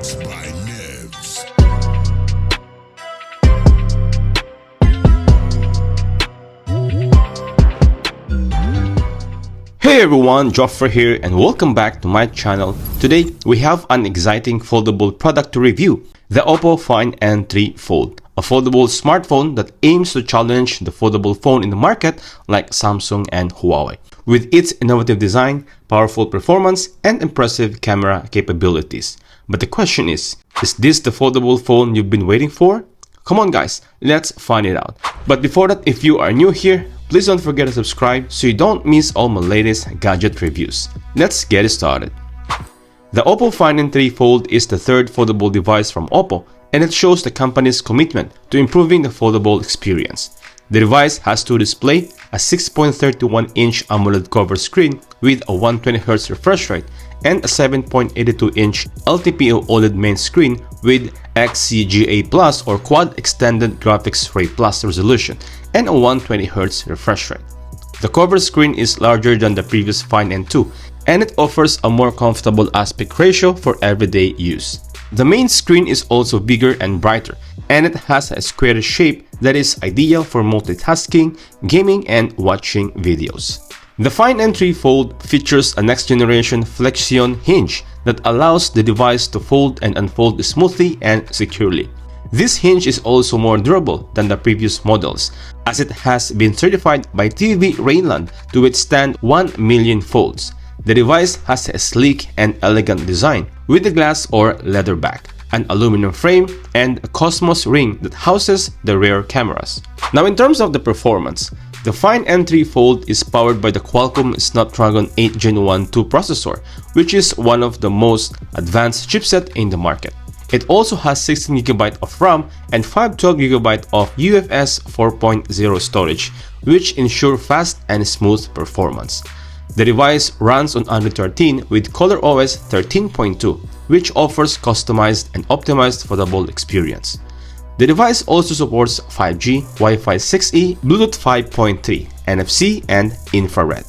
Mixed by Nevs. Hey everyone, Joffrey here and welcome back to my channel. Today we have an exciting foldable product to review, the Oppo Find N3 Fold, a foldable smartphone that aims to challenge the foldable phone in the market like Samsung and Huawei. With its innovative design, powerful performance, and impressive camera capabilities. But the question is this the foldable phone you've been waiting for? Come on guys, let's find it out. But before that, if you are new here, please don't forget to subscribe so you don't miss all my latest gadget reviews. Let's get started. The Oppo Find N3 Fold is the third foldable device from Oppo, and it shows the company's commitment to improving the foldable experience. The device has two displays, a 6.31-inch AMOLED cover screen with a 120Hz refresh rate and a 7.82-inch LTPO OLED main screen with XCGA Plus or Quad Extended Graphics Ray Plus resolution and a 120Hz refresh rate. The cover screen is larger than the previous Find N2 and it offers a more comfortable aspect ratio for everyday use. The main screen is also bigger and brighter, and it has a square shape that is ideal for multitasking, gaming, and watching videos. The Find N3 Fold features a next-generation flexion hinge that allows the device to fold and unfold smoothly and securely. This hinge is also more durable than the previous models, as it has been certified by TV Rainland to withstand 1 million folds. The device has a sleek and elegant design with a glass or leather back, an aluminum frame, and a Cosmos ring that houses the rear cameras. Now in terms of the performance, the Find N3 Fold is powered by the Qualcomm Snapdragon 8 Gen 1 2 processor, which is one of the most advanced chipset in the market. It also has 16GB of RAM and 512GB of UFS 4.0 storage, which ensure fast and smooth performance. The device runs on Android 13 with ColorOS 13.2, which offers customized and optimized foldable experience. The device also supports 5G, Wi-Fi 6E, Bluetooth 5.3, NFC, and infrared.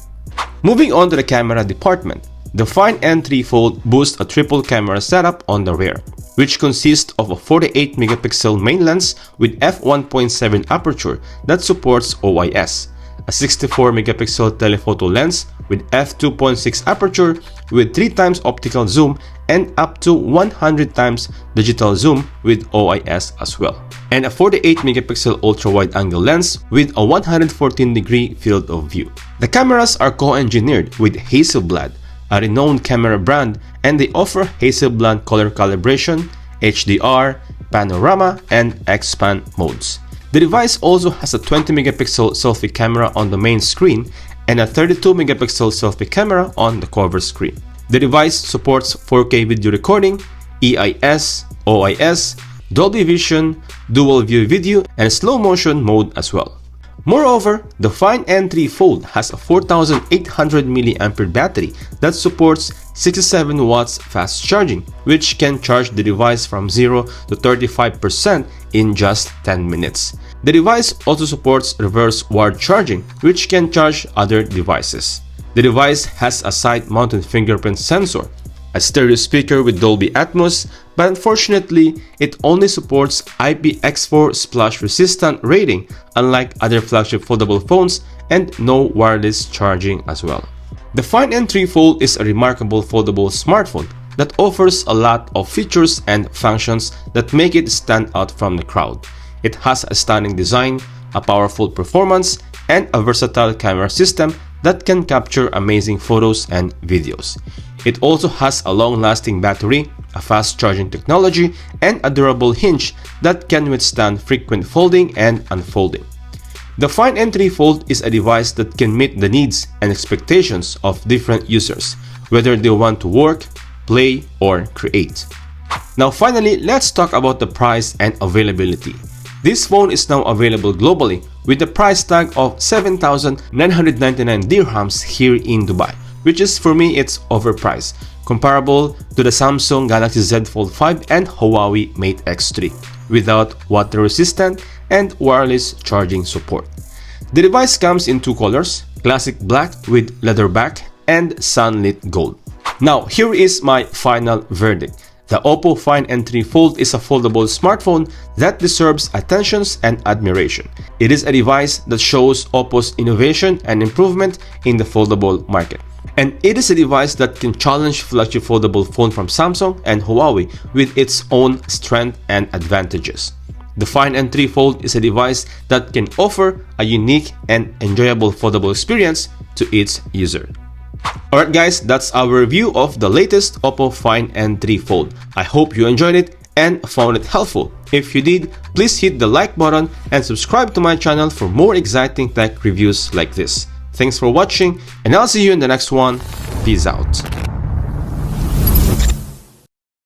Moving on to the camera department, the Find N3 Fold boasts a triple camera setup on the rear, which consists of a 48MP main lens with f1.7 aperture that supports OIS, a 64MP telephoto lens with f2.6 aperture with 3x optical zoom and up to 100x digital zoom with OIS as well, and a 48MP ultra-wide-angle lens with a 114-degree field of view. The cameras are co-engineered with Hasselblad, a renowned camera brand, and they offer Hasselblad color calibration, HDR, panorama, and expand modes. The device also has a 20MP selfie camera on the main screen and a 32MP selfie camera on the cover screen. The device supports 4K video recording, EIS, OIS, Dolby Vision, dual view video, and slow motion mode as well. Moreover, the Find N3 Fold has a 4800 mAh battery that supports 67 watts fast charging, which can charge the device from 0 to 35% in just 10 minutes. The device also supports reverse wired charging, which can charge other devices. The device has a side-mounted fingerprint sensor, a stereo speaker with Dolby Atmos, but unfortunately, it only supports IPX4 splash resistant rating, unlike other flagship foldable phones, and no wireless charging as well. The Find N3 Fold is a remarkable foldable smartphone that offers a lot of features and functions that make it stand out from the crowd. It has a stunning design, a powerful performance, and a versatile camera system that can capture amazing photos and videos. It also has a long-lasting battery, a fast charging technology, and a durable hinge that can withstand frequent folding and unfolding. The Find N3 Fold is a device that can meet the needs and expectations of different users, whether they want to work, play, or create. Now finally, let's talk about the price and availability. This phone is now available globally with the price tag of 7,999 dirhams here in Dubai, which is, for me, it's overpriced, comparable to the Samsung Galaxy Z Fold 5 and Huawei Mate X3, without water resistant and wireless charging support. The device comes in two colors, classic black with leather back and sunlit gold. Now, here is my final verdict. The Oppo Find N3 Fold is a foldable smartphone that deserves attention and admiration. It is a device that shows Oppo's innovation and improvement in the foldable market. And it is a device that can challenge flagship foldable phone from Samsung and Huawei with its own strength and advantages. The Find N3 Fold is a device that can offer a unique and enjoyable foldable experience to its user. Alright guys, that's our review of the latest Oppo Find N3 Fold. I hope you enjoyed it and found it helpful. If you did, please hit the like button and subscribe to my channel for more exciting tech reviews like this. Thanks for watching, and I'll see you in the next one. Peace out.